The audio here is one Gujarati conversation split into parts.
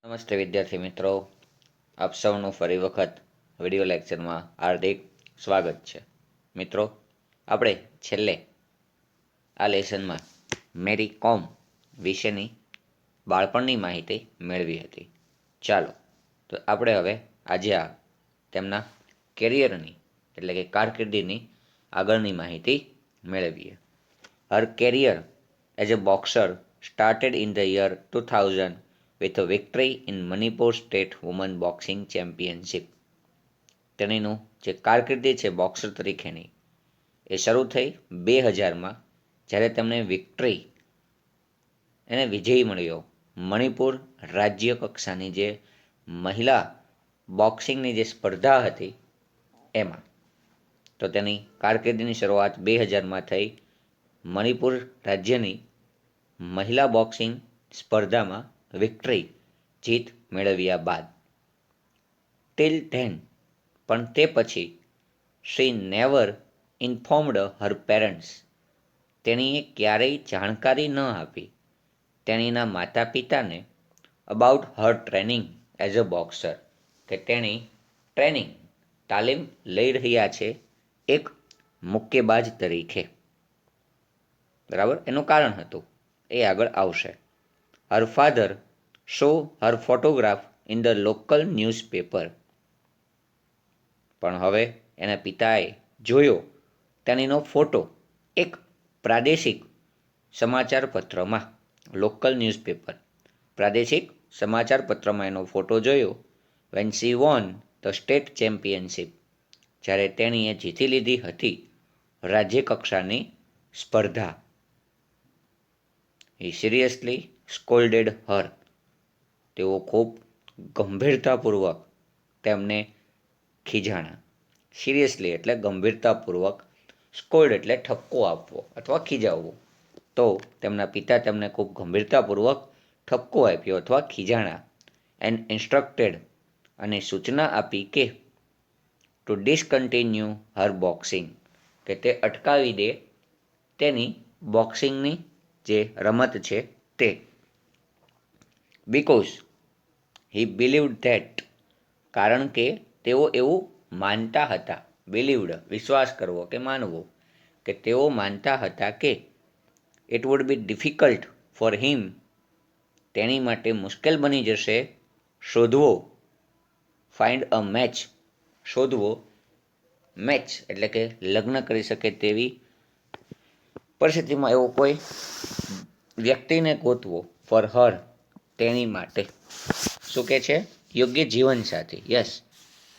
નમસ્તે વિદ્યાર્થી મિત્રો, આપ સૌનું ફરી વખત વિડિયો લેક્ચરમાં હાર્દિક સ્વાગત છે. મિત્રો, આપણે છેલ્લે આ લેસનમાં મેરી કોમ વિશેની બાળપણની માહિતી મેળવી હતી. ચાલો તો આપણે હવે આજે તેમના કેરિયરની એટલે કે કારકિર્દીની આગળની માહિતી મેળવીએ. Her career as a boxer started in the year 2000 with a victory in Manipur State Women Boxing Championship. તેણીનું જે કારકિર્દી છે બોક્સર તરીકેની એ શરૂ થઈ 2000માં, જ્યારે તેમને એને વિજય મળ્યો મણિપુર રાજ્ય કક્ષાની જે મહિલા બોક્સિંગની જે સ્પર્ધા હતી એમાં. તો તેની કારકિર્દીની શરૂઆત 2000માં થઈ મણિપુર રાજ્યની મહિલા બોક્સિંગ સ્પર્ધામાં જીત મેળવ્યા બાદ. ટિલ ધેન પણ તે પછી શી નેવર ઇન્ફોર્મ્ડ હર પેરેન્ટ્સ, તેણીએ ક્યારેય જાણકારી ન આપી તેણીના માતા પિતાને about her training as a boxer, કે તેણી તાલીમ લઈ રહ્યા છે એક મુક્કેબાજ તરીકે. બરાબર, એનું કારણ હતું એ આગળ આવશે. Her father show Har photograph in the local newspaper, પણ હવે એના પિતાએ જોયો તેણીનો ફોટો એક પ્રાદેશિક સમાચાર પત્રમાં, લોકલ ન્યૂઝપેપર પ્રાદેશિક સમાચાર પત્રમાં એનો ફોટો જોયો. When she won the state championship, જ્યારે તેણીએ જીતી લીધી હતી રાજ્ય કક્ષાની સ્પર્ધા. હી સિરિયસલી સ્કોલ્ડેડ હર, તેઓ ખૂબ ગંભીરતાપૂર્વક તેમને ખીજાણા. સિરિયસલી એટલે ગંભીરતાપૂર્વક, સ્કોલ્ડ એટલે ઠપકો આપવો અથવા ખીજાવવો. તો તેમના પિતા તેમને ખૂબ ગંભીરતાપૂર્વક ઠપકો આપ્યો અથવા ખીજાણા. એન્ડ ઇન્સ્ટ્રક્ટેડ, અને સૂચના આપી કે ટુ ડિસકન્ટિન્યુ હર બોક્સિંગ, કે તે અટકાવી દે તેની બોક્સિંગની જે રમત છે તે. બીકોઝ હી બિલીવડ ધેટ, કારણ કે તેઓ એવું માનતા હતા. બિલીવડ વિશ્વાસ કરવો કે માનવો, કે તેઓ માનતા હતા કે it would be difficult for him, તેની માટે મુશ્કેલ બની જશે શોધવો. ફાઇન્ડ અ મેચ, શોધવો. મેચ એટલે કે લગ્ન કરી શકે તેવી પરિસ્થિતિમાં એવો કોઈ વ્યક્તિને ગોતવો. ફોર હર, તેની માટે. શું કહે છે? યોગ્ય જીવનસાથી. યસ,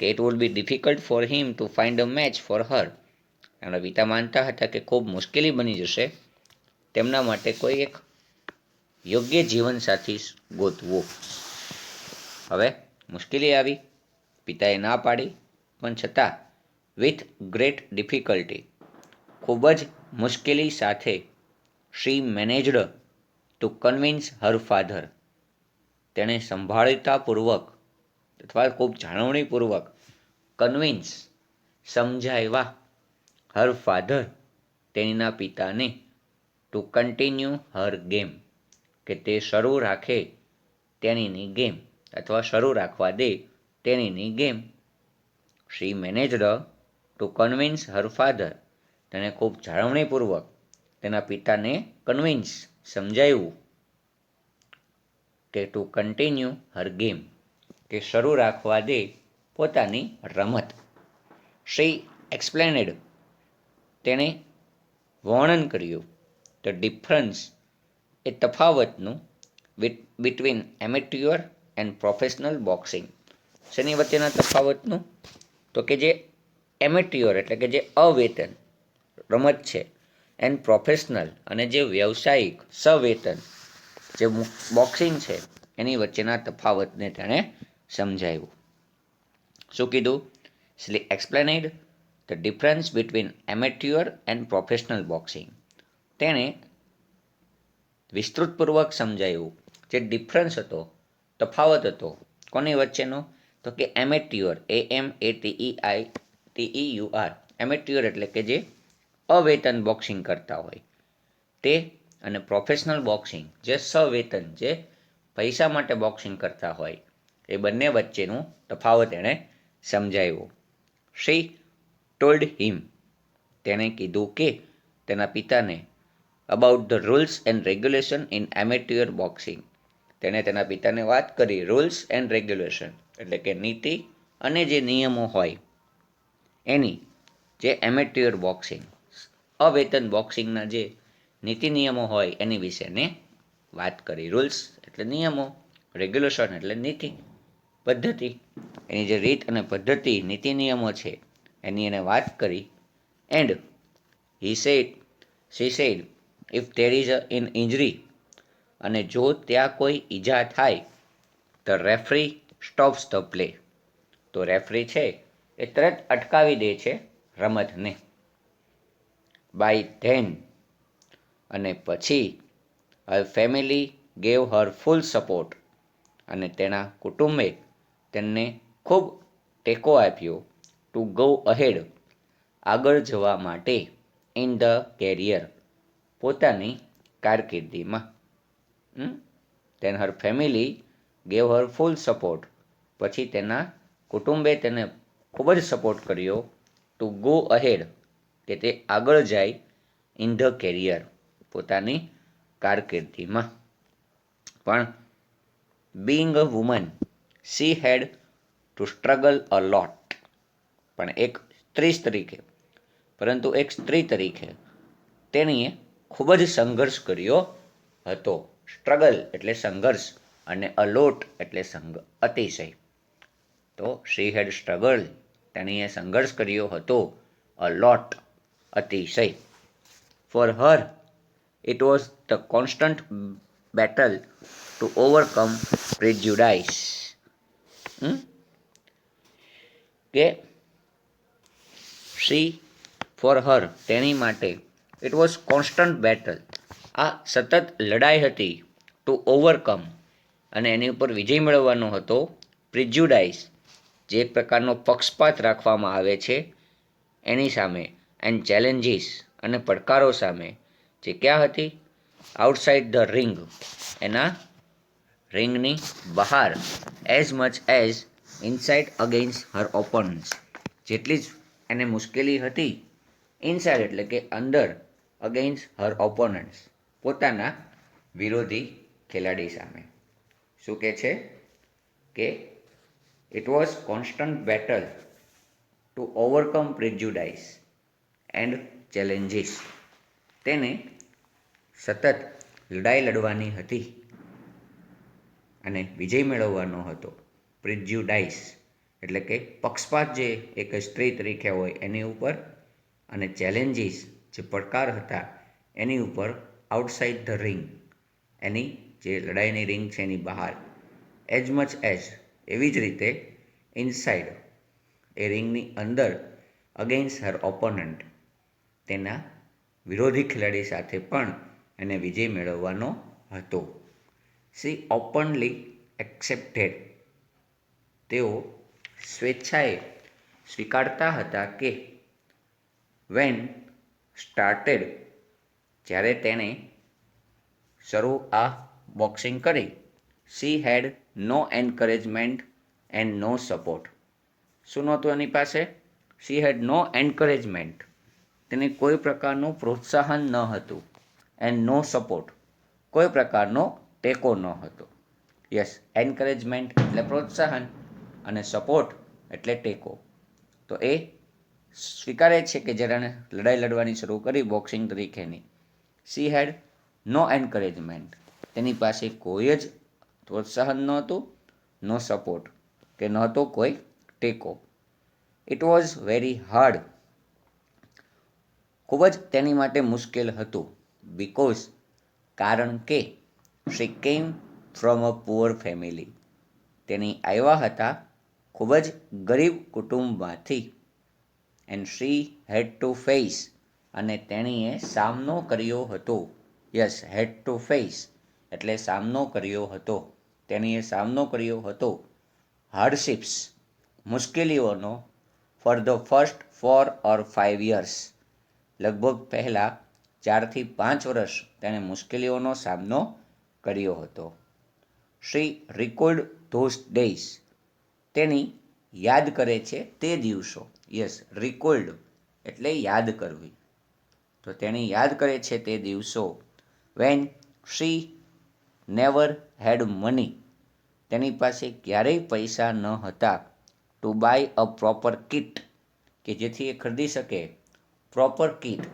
કે it would be difficult for him to find a match for her. એમના પિતા માનતા હતા કે ખૂબ મુશ્કેલી બની જશે તેમના માટે કોઈ એક યોગ્ય જીવનસાથી ગોતવો. હવે મુશ્કેલી આવી, પિતાએ ના પાડી, પણ છતાં વિથ ગ્રેટ ડિફિકલ્ટી, ખૂબ જ મુશ્કેલી સાથે, she managed to convince her father, તેણે સંભાળતાપૂર્વક અથવા ખૂબ જાળવણીપૂર્વક કન્વિન્સ સમજાવ્યા હર ફાધર, તેણીના પિતાને ટુ કન્ટિન્યુ હર ગેમ, કે તે શરૂ રાખે તેણીની ગેમ અથવા શરૂ રાખવા દે તેણીની game. She managed to convince her father, તેણે ખૂબ જાળવણીપૂર્વક તેના પિતાને કન્વિન્સ સમજાવ્યું કે ટુ કન્ટિન્યુ હર ગેમ, કે શરૂ રાખવા દે પોતાની રમત. શી એક્સપ્લેનેડ, તેણે વર્ણન કર્યું ધ ડિફરન્સ, એ તફાવતનું between amateur and professional boxing. શેની વચ્ચેના તફાવતનું? તો કે જે એમેટ્યોર એટલે કે જે અવેતન રમત છે, એન્ડ પ્રોફેશનલ, અને જે વ્યવસાયિક સવેતન જે બોક્સિંગ છે એની વચ્ચેના તફાવતને તેણે સમજાવ્યું. શું કીધું? She explained the difference between amateur and professional boxing. તેણે વિસ્તૃતપૂર્વક સમજાવ્યું જે ડિફરન્સ હતો, તફાવત હતો કોની વચ્ચેનો? તો કે એમેટ્યોર, AMATEITEUR, એમેટ્યોર એટલે કે જે અવેતન બોક્સિંગ કરતા હોય તે, અને પ્રોફેશનલ બોક્સિંગ જે સવેતન, જે પૈસા માટે બોક્સિંગ કરતા હોય એ બંને વચ્ચેનું તફાવત એણે સમજાવ્યો. શી ટોલ્ડ હિમ, તેણે કીધું કે તેના પિતાને about the rules and regulation in amateur boxing. તેણે તેના પિતાને વાત કરી રૂલ્સ એન્ડ રેગ્યુલેશન એટલે કે નીતિ અને જે નિયમો હોય એની, જે એમેટ્યોર બોક્સિંગ અવેતન બોક્સિંગના જે નીતિ નિયમો હોય એની વિશે એને વાત કરી. રૂલ્સ એટલે નિયમો, રેગ્યુલેશન એટલે નીતિ પદ્ધતિ, એની જે રીત અને પદ્ધતિ નીતિ નિયમો છે એની એને વાત કરી. And she said if there is an injury, અને જો ત્યાં કોઈ ઈજા થાય the referee stops the play, તો રેફરી છે એ તરત અટકાવી દે છે રમતને. બાય ધેન, અને પછી હર family gave her full support, અને તેના કુટુંબે તેમને ખૂબ ટેકો આપ્યો ટુ ગો અહેડ, આગળ જવા માટે, ઇન ધ કેરિયર, પોતાની કારકિર્દીમાં. Then her family gave her full support, પછી તેના કુટુંબે તેને ખૂબ જ સપોર્ટ કર્યો ટુ ગો અહેડ, કે તે આગળ જાય, ઇન ધ કેરિયર, પોતાની કારકિર્દીમાં. પણ being a woman she had to struggle a lot, પણ એક સ્ત્રી તરીકે તેણીએ ખૂબ જ સંઘર્ષ કર્યો હતો. સ્ટ્રગલ એટલે સંઘર્ષ અને અલોટ એટલે અતિશય. તો શી હેડ સ્ટ્રગલ, તેણીએ સંઘર્ષ કર્યો હતો, અ લોટ અતિશય. For her it was the constant battle to overcome prejudice, કે શી ફોર હર તેની માટે, ઇટ વોઝ કોન્સ્ટન્ટ બેટલ આ સતત લડાઈ હતી, ટુ ઓવરકમ અને એની ઉપર વિજય મેળવવાનો હતો, પ્રિજ્યુડાઇસ જે એક પ્રકારનો પક્ષપાત રાખવામાં આવે છે એની સામે, એન્ડ ચેલેન્જીસ અને પડકારો સામે, જે ક્યાં હતી, આઉટસાઇડ ધ રિંગ એના રિંગની બહાર, as much as inside against her opponents, જેટલી જ એને મુશ્કેલી હતી ઇનસાઇડ એટલે કે અંદર, અગેન્સ્ટ હર ઓપોનન્ટ્સ પોતાના વિરોધી ખેલાડી સામે. શું કહે છે કે it was constant battle to overcome prejudice and challenges, તેને સતત લડાઈ લડવાની હતી અને વિજય મેળવવાનો હતો. પ્રિજ્યુડાઇસ એટલે કે પક્ષપાત જે એક સ્ત્રી તરીકે હોય એની ઉપર, અને ચેલેન્જીસ જે પડકાર હતા એની ઉપર, આઉટસાઇડ ધ રિંગ એની જે લડાઈની રિંગ છે એની બહાર, એઝ મચ એઝ એવી જ રીતે, ઇનસાઇડ એ રિંગની અંદર, અગેન્સ્ટ હર ઓપોનન્ટ તેના વિરોધી ખેલાડી સાથે પણ એને વિજય મેળવવાનો હતો. સી ઓપનલી એક્સેપ્ટેડ, તેઓ સ્વેચ્છાએ સ્વીકારતા હતા કે વેન સ્ટાર્ટેડ, જ્યારે તેણે આ બોક્સિંગ કરી, શી હેડ નો એન્કરેજમેન્ટ એન્ડ નો સપોર્ટ. શું નહોતું એની પાસે? શી હેડ નો એન્કરેજમેન્ટ, તેને કોઈ પ્રકારનું પ્રોત્સાહન ન હતું, એન્ડ નો સપોર્ટ, કોઈ પ્રકારનો ટેકો ન હતો. યસ, એન્કરેજમેન્ટ એટલે પ્રોત્સાહન અને સપોર્ટ એટલે ટેકો. તો એ સ્વીકારે છે કે જ્યારે લડાઈ લડવાની શરૂ કરી બોક્સિંગ તરીકેની, શી હેડ નો એન્કરેજમેન્ટ, તેની પાસે કોઈ જ પ્રોત્સાહન નહોતું, નો સપોર્ટ કે નહોતો કોઈ ટેકો. ઇટ વોઝ વેરી હાર્ડ, ખૂબ જ તેની માટે મુશ્કેલ હતું, બિકોઝ કારણ કે, શી came from a poor family, તેની આવ્યા હતા ખૂબ જ ગરીબ કુટુંબમાંથી. And she had to face, અને તેણીએ સામનો કર્યો હતો. યસ, હેડ ટુ ફેસ એટલે સામનો કર્યો હતો, તેણીએ સામનો કર્યો હતો હાર્ડશિપ્સ, મુશ્કેલીઓનો, for the first 4 or 5 years, લગભગ પહેલાં 4 થી 5 વર્ષ તેણે મુશ્કેલીઓનો સામનો કર્યો હતો. શી રિકોલ્ડ ધોઝ ડેઝ, તેની યાદ કરે છે તે દિવસો. યસ, રિકોલ્ડ એટલે યાદ કરવી. તો તેની યાદ કરે છે તે દિવસો. When she never had money, તેની પાસે ક્યારેય પૈસા ન હતા. To buy a proper kit, કે જેથી એ ખરીદી શકે પ્રોપર કિટ,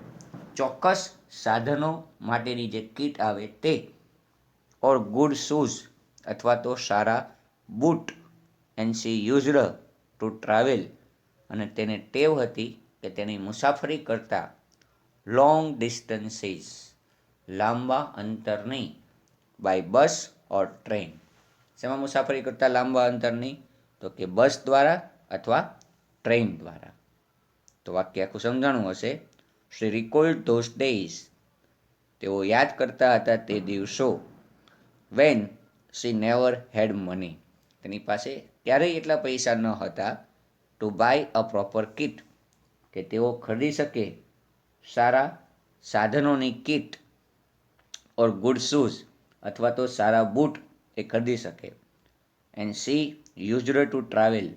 ચોક્કસ સાધનો માટેની જે કિટ આવે તે. ઓર ગુડ શૂઝ, અથવા તો સારા બૂટ. And she used to travel, અને તેને ટેવ હતી કે તેની મુસાફરી કરતા લોંગ ડિસ્ટન્સીસ, લાંબા અંતરની, બાય બસ ઓર ટ્રેન. શેમાં મુસાફરી કરતા લાંબા અંતરની? તો કે બસ દ્વારા અથવા ટ્રેન દ્વારા. તો વાક્ય આખું સમજાણું હશે. શી રિકોલ્ડ ધોઝ ડેઝ, તેઓ યાદ કરતા હતા તે દિવસો. When she never had money, તેની પાસે ક્યારેય એટલા પૈસા ન હતા. To buy a proper kit, કે તેઓ ખરીદી શકે સારા સાધનોની કિટ. ઓર ગુડ શૂઝ, અથવા તો સારા બૂટ એ ખરીદી શકે. And she used to travel,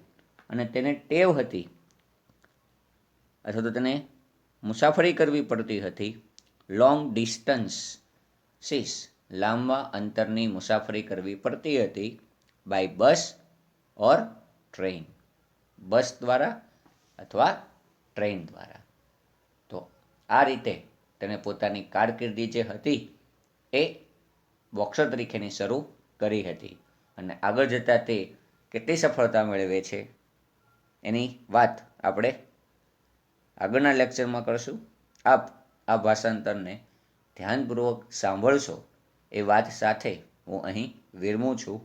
અને તેને ટેવ હતી અથવા તો તેને મુસાફરી કરવી પડતી હતી. લોંગ ડિસ્ટન્સ સીસ, લાંબા અંતરની મુસાફરી કરવી પડતી હતી. બાય બસ ઓર ટ્રેન, બસ દ્વારા અથવા ટ્રેન દ્વારા. તો આ રીતે તેણે પોતાની કારકિર્દી જે હતી એ બોક્સર તરીકેની શરૂ કરી હતી. અને આગળ જતાં તે કેટલી સફળતા મેળવે છે એની વાત આપણે આગળના લેક્ચરમાં કરશું. આપ આ ભાષાંતરને ધ્યાનપૂર્વક સાંભળશો એ વાત સાથે હું અહીં વિરમું છું.